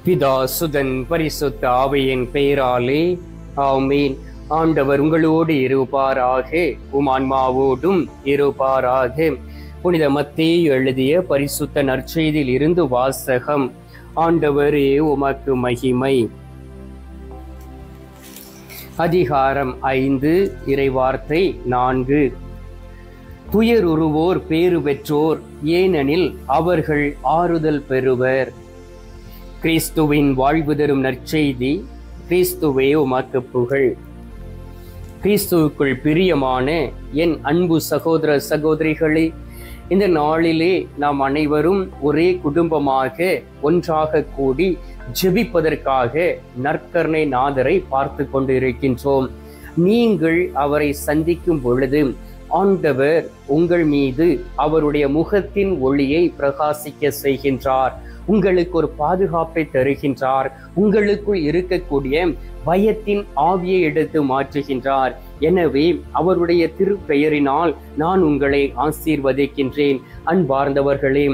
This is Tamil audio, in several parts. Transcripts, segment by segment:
பிதா சுதன் பரிசுத்த ஆவியின் பெயராலே ஆமீன். ஆண்டவர் உங்களோடு இருப்பாராக, உம் ஆன்மாவோடும் இருப்பாராக. புனித மத்தேயு எழுதிய பரிசுத்த நற்செய்தியில் இருந்து வாசகம். ஆண்டவரே உமக்கு மகிமை. அதிகாரம் 5, இறைவார்த்தை 4. துயருறுவோர் பேறு பெற்றோர், ஏனெனில் அவர்கள் ஆறுதல் பெறுவர். கிறிஸ்துவின் வாழ்வு தரும் நற்செய்தி. கிறிஸ்துவே உமக்கு புகழ். கிறிஸ்துவுக்குள் பிரியமான என் அன்பு சகோதர சகோதரிகளே, இந்த நாளிலே நாம் அனைவரும் ஒரே குடும்பமாக ஒன்றாக கூடி ஜெபிப்பதற்காக நற்கருணை நாதரை பார்த்து கொண்டிருக்கின்றோம். நீங்கள் அவரை சந்திக்கும் பொழுது ஆண்டவர் உங்கள் மீது அவருடைய முகத்தின் ஒளியை பிரகாசிக்க செய்கின்றார். உங்களுக்கு ஒரு பாதுகாப்பை தருகின்றார். உங்களுக்குள் இருக்கக்கூடிய பயத்தின் ஆவியை எடுத்து மாற்றுகின்றார். எனவே அவருடைய திருப்பெயரினால் நான் உங்களை ஆசீர்வதிக்கின்றேன். அன்பார்ந்தவர்களே,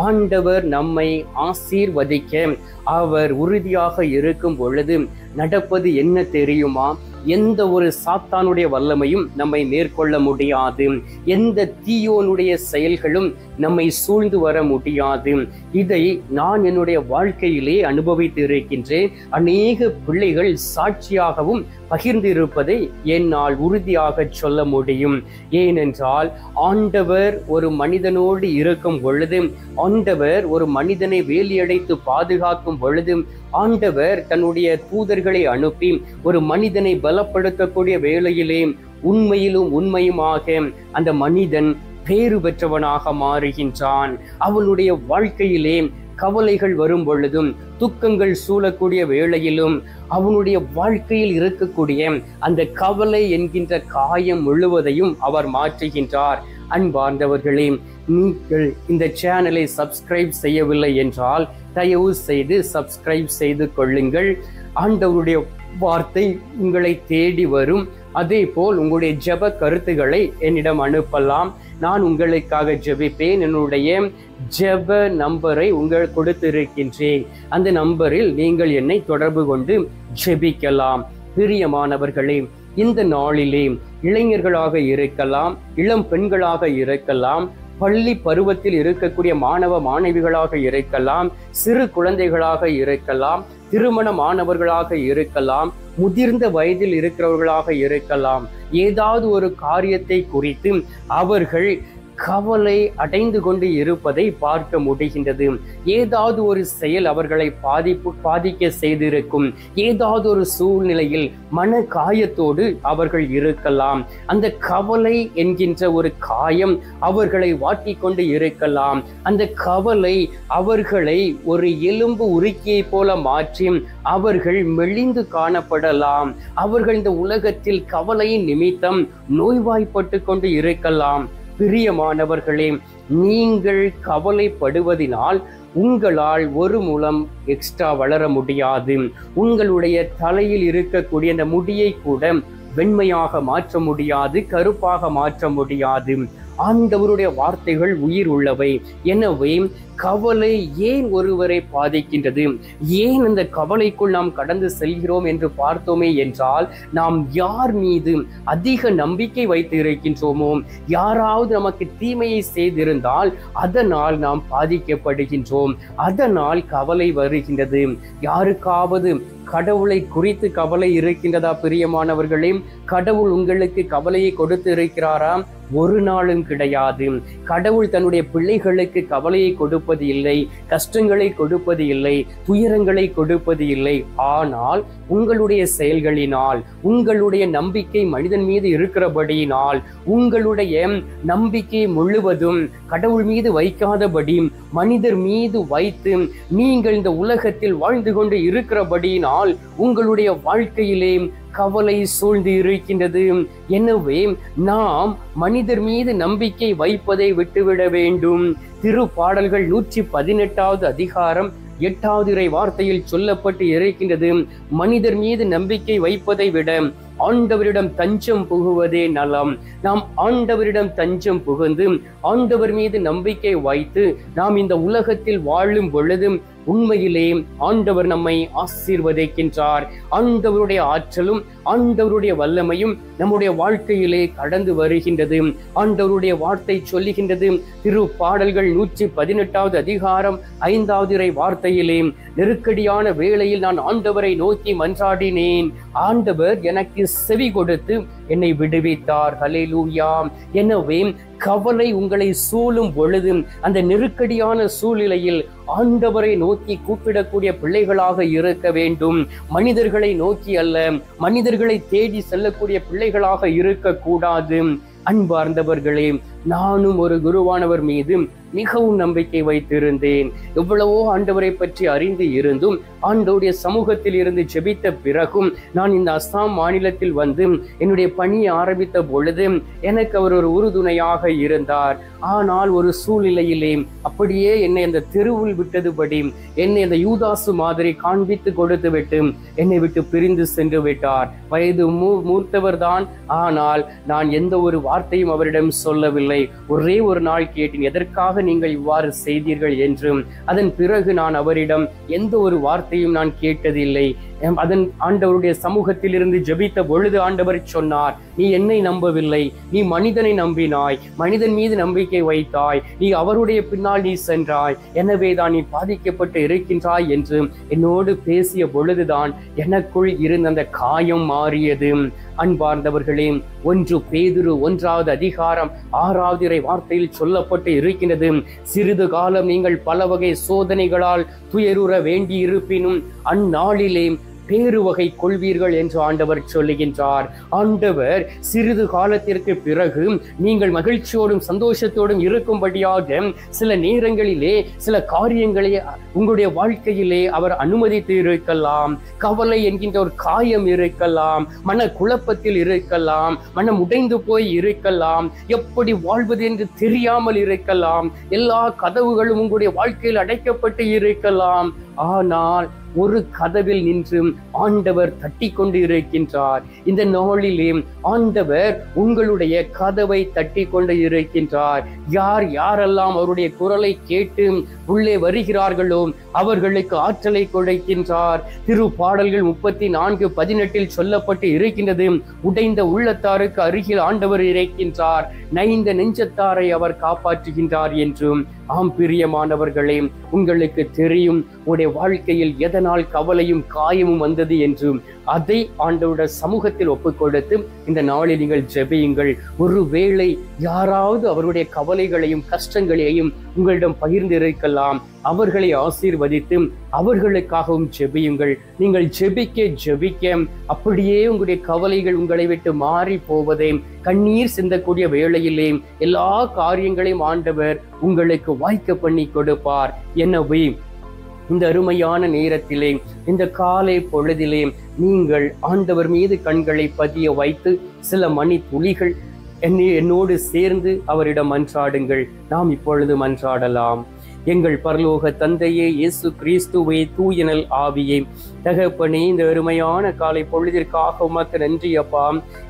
ஆண்டவர் நம்மை ஆசீர்வதிக்க அவர் உறுதியாக இருக்கும் பொழுது நடப்பது என்ன தெரியுமா? எந்த ஒரு சாத்தானுடைய வல்லமையும் நம்மை மேற்கொள்ள முடியாது. எந்த தீயோனுடைய செயல்களும் நம்மை சூழ்ந்து வர முடியாது. இதை நான் என்னுடைய வாழ்க்கையிலே அனுபவித்து இருக்கின்றேன். அநேக பிள்ளைகள் சாட்சியாகவும் பகிர்ந்திருப்பதை என்னால் உறுதியாக சொல்ல முடியும். ஏனென்றால் ஆண்டவர் ஒரு மனிதனோடு இருக்கும் பொழுது, ஆண்டவர் ஒரு மனிதனை வேலியடைத்து பாதுகாக்கும் பொழுது, ஆண்டவர் தன்னுடைய தூதர்களை அனுப்பி ஒரு மனிதனை பலப்படுத்தக்கூடிய வேளையிலே உண்மையிலும் உண்மையுமாக அந்த மனிதன் பேறு பெற்றவனாக மாறுகின்றான். அவனுடைய வாழ்க்கையிலே கவலைகள் வரும் பொழுதும், துக்கங்கள் சூழக்கூடிய வேளையிலும் அவனுடைய வாழ்க்கையில் இருக்கக்கூடிய அந்த கவலை என்கின்ற காயம் முழுவதையும் அவர் மாற்றுகின்றார். அன்பார்ந்தவர்களே, நீங்கள் இந்த சேனலை சப்ஸ்கிரைப் செய்யவில்லை என்றால் தயவு செய்து சப்ஸ்கிரைப் செய்து கொள்ளுங்கள். ஆண்டவருடைய வார்த்தை உங்களை தேடி வரும். அதே போல் உங்களுடைய ஜெப கருத்துக்களை என்னிடம் அனுப்பலாம். நான் உங்களுக்காக ஜெபிப்பேன். என்னுடைய ஜெப நம்பரை உங்களுக்கு கொடுத்திருக்கின்றேன். அந்த நம்பரில் நீங்கள் என்னை தொடர்பு கொண்டு ஜெபிக்கலாம். பிரியமானவர்களே, இந்த நாளிலே இளைஞர்களாக இருக்கலாம், இளம் பெண்களாக இருக்கலாம், பள்ளி பருவத்தில் இருக்கக்கூடிய மாணவ மாணவிகளாக இருக்கலாம், சிறு குழந்தைகளாக இருக்கலாம், திருமணமானவர்களாக இருக்கலாம், முதிர்ந்த வயதில் இருக்கிறவர்களாக இருக்கலாம். ஏதாவது ஒரு காரியத்தை குறித்து அவர்கள் கவலை அடைந்து கொண்டு இருப்பதை பார்க்க முடிகின்றது. ஏதாவது ஒரு செயல் அவர்களை பாதிக்க செய்திருக்கும். ஏதாவது ஒரு சூழ்நிலையில் மன காயத்தோடு அவர்கள் இருக்கலாம். அந்த கவலை என்கின்ற ஒரு காயம் அவர்களை வாட்டிக் கொண்டு இருக்கலாம். அந்த கவலை அவர்களை ஒரு எலும்பு உருக்கியை போல மாற்றி அவர்கள் மெலிந்து காணப்படலாம். அவர்கள் இந்த உலகத்தில் கவலையின் நிமித்தம் நோய்வாய்ப்பட்டு கொண்டு இருக்கலாம். பிரியமானவர்களே, நீங்கள் கவலைப்படுவதினால் உங்களால் ஒரு முலம் எக்ஸ்ட்ரா வளர முடியாது. உங்களுடைய தலையில் இருக்கக்கூடிய அந்த முடியை கூட வெண்மையாக மாற்ற முடியாது, கருப்பாக மாற்ற முடியாது. ஆண்டவருடைய வார்த்தைகள் உயிர் உள்ளவை. எனவே கவலை ஏன் ஒருவரை பாதிக்கின்றது, ஏன் அந்த கவலைக்குள் நாம் கடந்து செல்கிறோம் என்று பார்த்தோமே என்றால், நாம் யார் மீது அதிக நம்பிக்கை வைத்து இருக்கின்றோமோ, யாராவது நமக்கு தீமையை செய்திருந்தால் அதனால் நாம் பாதிக்கப்படுகின்றோம். அதனால் கவலை வருகின்றது. யாருக்காவது கடவுளை குறித்து கவலை இருக்கின்றதா? பிரியமானவர்களே, கடவுள் உங்களுக்கு கவலையை கொடுத்து இருக்கிறாரா? ஒரு நாளும் கிடையாது. கடவுள் தன்னுடைய பிள்ளைகளுக்கு கவலையை கொடுப்பது இல்லை, கஷ்டங்களை கொடுப்பது இல்லை, துயரங்களை கொடுப்பது இல்லை. ஆனால் உங்களுடைய செயல்களினால், உங்களுடைய நம்பிக்கை மனிதன் மீது இருக்கிறபடியினால், உங்களுடைய நம்பிக்கை முழுவதும் கடவுள் மீது வைக்காதபடி மனிதர் மீது வைத்து நீங்கள் இந்த உலகத்தில் வாழ்ந்து கொண்டு இருக்கிறபடியினால் உங்களுடைய வாழ்க்கையிலே கவலை சூழ்ந்து இருக்கின்றது. எனவே நாம் மனிதர் மீது நம்பிக்கை வைப்பதை விட்டுவிட வேண்டும். திருப்பாடல்கள் 118வது அதிகாரம் 8வது இறை வார்த்தையில் சொல்லப்பட்டு இருக்கின்றது, மனிதர் மீது நம்பிக்கை வைப்பதை விட ஆண்டவரிடம் தஞ்சம் புகுவதே நலம். நாம் ஆண்டவரிடம் தஞ்சம் புகுந்து ஆண்டவர் மீது நம்பிக்கை வைத்து நாம் இந்த உலகத்தில் வாழும் பொழுது உண்மையிலே ஆண்டவர் நம்மை ஆசீர்வதிக்கின்றார். ஆண்டவருடைய ஆற்றலும் ஆண்டவருடைய வல்லமையும் நம்முடைய வாழ்க்கையிலே கடந்து வருகின்றது. ஆண்டவருடைய வார்த்தை சொல்லுகின்றது, திருப்பாடல்கள் 118வது அதிகாரம் 5வது இறை வார்த்தையிலே, நெருக்கடியான வேளையில் நான் ஆண்டவரை நோக்கி மன்றாடினேன், ஆண்டவர் எனக்கு செவி கொடுத்து என்னை விடுவித்தார். ஹல்லேலூயா. எனவே கவலை உங்களை சூழும் பொழுது, அந்த நெருக்கடியான சூழ்நிலையில் ஆண்டவரை நோக்கி கூப்பிடக்கூடிய பிள்ளைகளாக இருக்க வேண்டும். மனிதர்களை நோக்கி அல்ல, மனிதர்களை தேடி செல்லக்கூடிய பிள்ளைகளாக இருக்கக்கூடாது. அன்பார்ந்தவர்களே, நானும் ஒரு குருவானவர் மீது மிகவும் நம்பிக்கை வைத்திருந்தேன். எவ்வளவோ ஆண்டவரை பற்றி அறிந்து இருந்தும் ஆண்டவருடைய சமூகத்தில் இருந்து ஜெபித்த பிறகும் நான் இந்த அஸ்ஸாம் மாநிலத்தில் வந்து என்னுடைய பணியை ஆரம்பித்த பொழுது எனக்கு அவர் ஒரு உறுதுணையாக இருந்தார். ஆனால் ஒரு சூழ்நிலையிலே அப்படியே என்னை அந்த தெருவில் விட்டதுபடி என்னை அந்த யூதாசு மாதிரி காண்பித்து கொடுத்து விட்டு என்னை விட்டு பிரிந்து சென்று விட்டார். வயது மூத்தவர் தான், ஆனால் நான் எந்த ஒரு வார்த்தையும் அவரிடம் சொல்லவில்லை. ஒரே ஒரு நாள் கேட்டேன், எதற்காக நீங்கள் இவ்வாறு செய்தீர்கள் என்றும். அதன் பிறகு நான் அவரிடம் எந்த ஒரு வார்த்தையும் நான் கேட்டதில்லை. அதன் ஆண்டவருடைய சமூகத்தில் இருந்து ஜெபித்த பொழுது ஆண்டவர் சொன்னார், நீ என்னை நம்பவில்லை, நீ மனிதனை நம்பினாய், மனிதன் மீது நம்பிக்கை வைத்தாய், நீ அவருடைய பின்னால் நீ சென்றாய், எனவே தான் நீ பாதிக்கப்பட்டு இருக்கின்றாய் என்று என்னோடு பேசிய பொழுதுதான் எனக்குள் இருந்த அந்த காயம் மாறியது. அன்பார்ந்தவர்களே, 1 பேதுரு 1வது அதிகாரம் 6வது இறை வார்த்தையில் சொல்லப்பட்டு இருக்கின்றது, சிறிது காலம் நீங்கள் பல வகை சோதனைகளால் துயருற வேண்டி இருப்பினும் அந்நாளிலே பேருவகை கொள்வீர்கள் என்று ஆண்டவர் சொல்லுகின்றார். ஆண்டவர் சிறிது காலத்திற்கு பிறகு நீங்கள் மகிழ்ச்சியோடும் சந்தோஷத்தோடும் இருக்கும்படியாக சில நேரங்களிலே சில காரியங்களை உங்களுடைய வாழ்க்கையிலே அவர் அனுமதித்து இருக்கலாம். கவலை என்கின்ற ஒரு காயம் இருக்கலாம், மன குழப்பத்தில் இருக்கலாம், மனம் உடைந்து போய் இருக்கலாம், எப்படி வாழ்வது என்று தெரியாமல் இருக்கலாம், எல்லா கதவுகளும் உங்களுடைய வாழ்க்கையில் அடைக்கப்பட்டு இருக்கலாம். ஆனால் ஒரு கதவில் நின்று ஆண்டவர் தட்டி கொண்டு இருக்கின்றார். இந்த நாளிலே ஆண்டவர் உங்களுடைய கதவை தட்டி கொண்டு இருக்கின்றார். யாரெல்லாம் அவருடைய குரலை கேட்டு உள்ளே வருகிறார்களோ அவர்களுக்கு ஆற்றலை கொடுக்கின்றார். திருப்பாடல்கள் 34:18 சொல்லப்பட்டு இருக்கின்றது, உடைந்த உள்ளத்தாருக்கு அருகில் ஆண்டவர் இருக்கின்றார், நைந்த நெஞ்சத்தாரை அவர் காப்பாற்றுகின்றார் என்றும். ஆம் பிரியமானவர்களே, உங்களுக்கு தெரியும் உங்களுடைய வாழ்க்கையில் எதனால் கவலையும் காயமும் வந்தது என்றும். அதை ஆண்டவருடைய சமூகத்தில் ஒப்புக்கொடுத்து இந்த நாளில் நீங்கள் ஜெபியுங்கள். ஒருவேளை யாராவது அவருடைய கவலைகளையும் கஷ்டங்களையும் உங்களிடம் பகிர்ந்து இருக்கலாம், அவர்களை ஆசீர்வதித்து அவர்களுக்காகவும் ஜெபியுங்கள். நீங்கள் ஜெபிக்க அப்படியே உங்களுடைய கவலைகள் உங்களை விட்டு மாறி போவதே, கண்ணீர் சிந்தக்கூடிய வேளையிலே எல்லா காரியங்களையும் ஆண்டவர் உங்களுக்கு வாய்க்க பண்ணி கொடுப்பார். எனவே இந்த அருமையான நேரத்திலே, இந்த காலை பொழுதிலே நீங்கள் ஆண்டவர் மீது கண்களை பதிய வைத்து சில மணி துளிகள் என்னோடு சேர்ந்து அவரிடம் மன்றாடுங்கள். நாம் இப்பொழுது மன்றாடலாம். எங்கள் பரலோக தந்தையே, இயேசு கிறிஸ்துவே, தூயனல் ஆவியே, தகப்பனே, இந்த அருமையான காலை பொழுதிற்காக உமக்கு நன்றி அப்பா.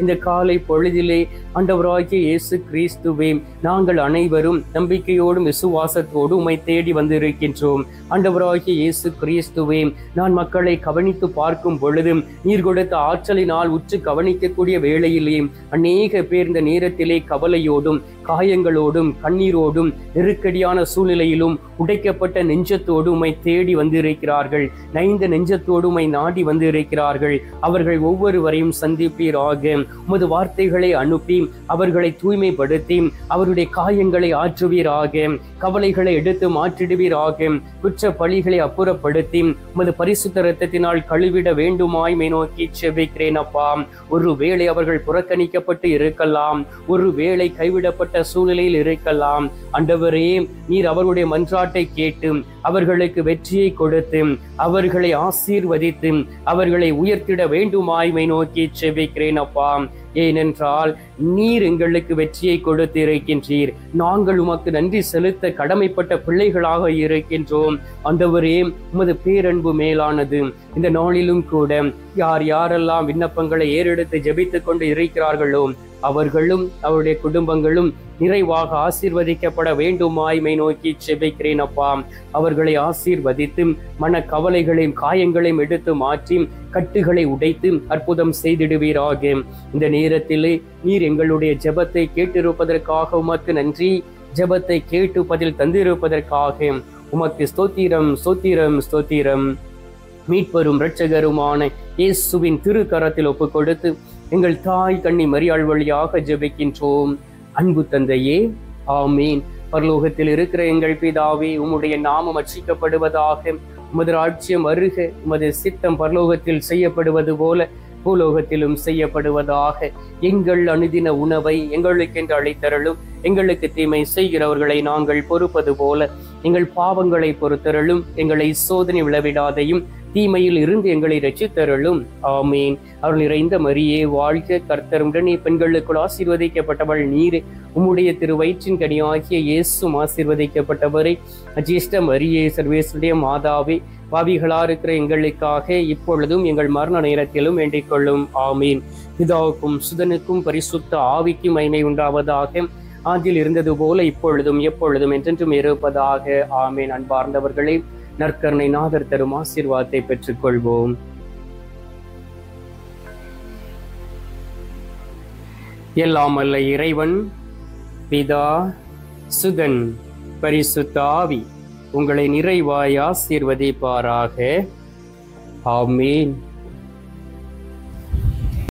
இந்த காலை பொழுதிலே ஆண்டவராகிய இயேசு கிறிஸ்துவே, நாங்கள் அனைவரும் நம்பிக்கையோடும் விசுவாசத்தோடு உம்மை தேடி வந்திருக்கின்றோம். ஆண்டவராகிய இயேசு கிறிஸ்துவே, நான் மக்களை கவனித்து பார்க்கும் பொழுது நீர் கொடுத்த ஆற்றலினால் உற்று கவனிக்கக்கூடிய வேளையிலே அநேக பேர் இந்த நேரத்திலே கவலையோடும் காயங்களோடும் கண்ணீரோடும் நெருக்கடியான சூழ்நிலையிலும் உடைக்கப்பட்ட நெஞ்சத்தோடு உம்மை தேடி வந்திருக்கிறார்கள். நைந்த நெஞ்சத்தோடு உம்மை நாடி வந்திருக்கிறார்கள். அவர்கள் ஒவ்வொருவரையும் சந்திப்பீராக. உமது வார்த்தைகளை அனுப்பி அவர்களை தூய்மைப்படுத்தி அவருடைய காயங்களை ஆற்றுவீராக. கவலைகளை எடுத்து மாற்றிடுவீராக. குற்ற பழிகளை அப்புறப்படுத்தி உமது பரிசுத்த இரத்தத்தினால் கழுவிட வேண்டுமாய் மை நோக்கி செபிக்கிறேன் அப்பா. ஒருவேளை அவர்கள் புறக்கணிக்கப்பட்டு இருக்கலாம், ஒருவேளை கைவிடப்பட்ட சூழ்நிலையில் இருக்கலாம். ஆண்டவரே, நீர் அவர்களுடைய மன்றாட்டை கேட்டு அவர்களுக்கு வெற்றியை கொடுத்து அவர்களை ஆசீர்வதித்து அவர்களை உயர்த்திட வேண்டுமாய் மை நோக்கி செபிக்கிறேன் அப்பா. ஏனென்றால் நீர் எங்களுக்கு வெற்றியை கொடுத்து இருக்கின்றீர். நாங்கள் உமக்கு நன்றி செலுத்த கடமைப்பட்ட பிள்ளைகளாக இருக்கின்றோம். ஆண்டவரே, உமது பேரன்பு மேலானது. இந்த நாளிலும் கூட யாரெல்லாம் விண்ணப்பங்களை ஏறெடுத்து ஜெபித்துக் கொண்டு இருக்கிறார்களோ அவர்களும் அவருடைய குடும்பங்களும் நிறைவாக ஆசீர்வதிக்கப்பட வேண்டுமாய்மை நோக்கி செபிக்கிறேன் அப்பா. அவர்களை ஆசீர்வதித்து மன கவலைகளையும் காயங்களையும் எடுத்து மாற்றி கட்டுகளை உடைத்து அற்புதம் செய்திடுவீராக. இந்த நேரத்திலே நீர் எங்களுடைய ஜெபத்தை கேட்டிருப்பதற்காக உமக்கு நன்றி. ஜெபத்தை கேட்டு பதில் தந்திருப்பதற்காக உமக்கு ஸ்தோத்திரம் ஸ்தோத்திரம் ஸ்தோத்திரம். மீட்பரும் இரட்சகருமான இயேசுவின் திருக்கரத்தில் ஒப்பு கொடுத்து எங்கள் தாய் கன்னி மரியாள் வழியாக ஜெபிக்கின்றோம். அன்பு தந்தையே, ஆமீன். பரலோகத்தில் இருக்கிற எங்கள் பிதாவே, உம்முடைய நாமம் அர்ச்சிக்கப்படுவதாக. உமது ராஜ்யம் வருக. உமது சித்தம் பரலோகத்தில் செய்யப்படுவது போல பூலோகத்திலும் செய்யப்படுவதாக. எங்கள் அனுதின உணவை எங்களுக்கென்று அளித்தருளும். எங்களுக்கு தீமை செய்கிறவர்களை நாங்கள் பொறுப்பது போல எங்கள் பாவங்களை பொறுத்தருளும். எங்களை சோதனை விளைவிடாதையும் தீமையில் இருந்து எங்களை ரட்சித்தருளும். ஆமீன். அருள் நிறைந்த மரியே வாழ்க, கர்த்தர் உடனே பெண்களுக்குள் ஆசீர்வதிக்கப்பட்டவள் நீரே. உம்முடைய திருவயிற்றின் கனியாகிய இயேசும் ஆசீர்வதிக்கப்பட்டவரே. அஜேஷ்ட மரியே, சர்வேசுடைய மாதாவே, பாவிகளா இருக்கிற எங்களுக்காக இப்பொழுதும் எங்கள் மரண நேரத்திலும் வேண்டிக் கொள்ளும். ஆமீன். பிதாவுக்கும் சுதனுக்கும் பரிசுத்த ஆவிக்கும் மகிமை உண்டாவதாக. ஆதியில் இருந்தது போல இப்பொழுதும் எப்பொழுதும் என்றென்றும் இருப்பதாக. ஆமீன். அன்பார்ந்தவர்களே, நற்கருணை நாதர் தரும் ஆசீர்வாதத்தை பெற்றுக் கொள்வோம். எல்லாம் அல்ல இறைவன், பிதா, சுதன், பரிசுத்த ஆவி உங்களை நிறைவாய் ஆசீர்வதிப்பாராக. ஆமீன்.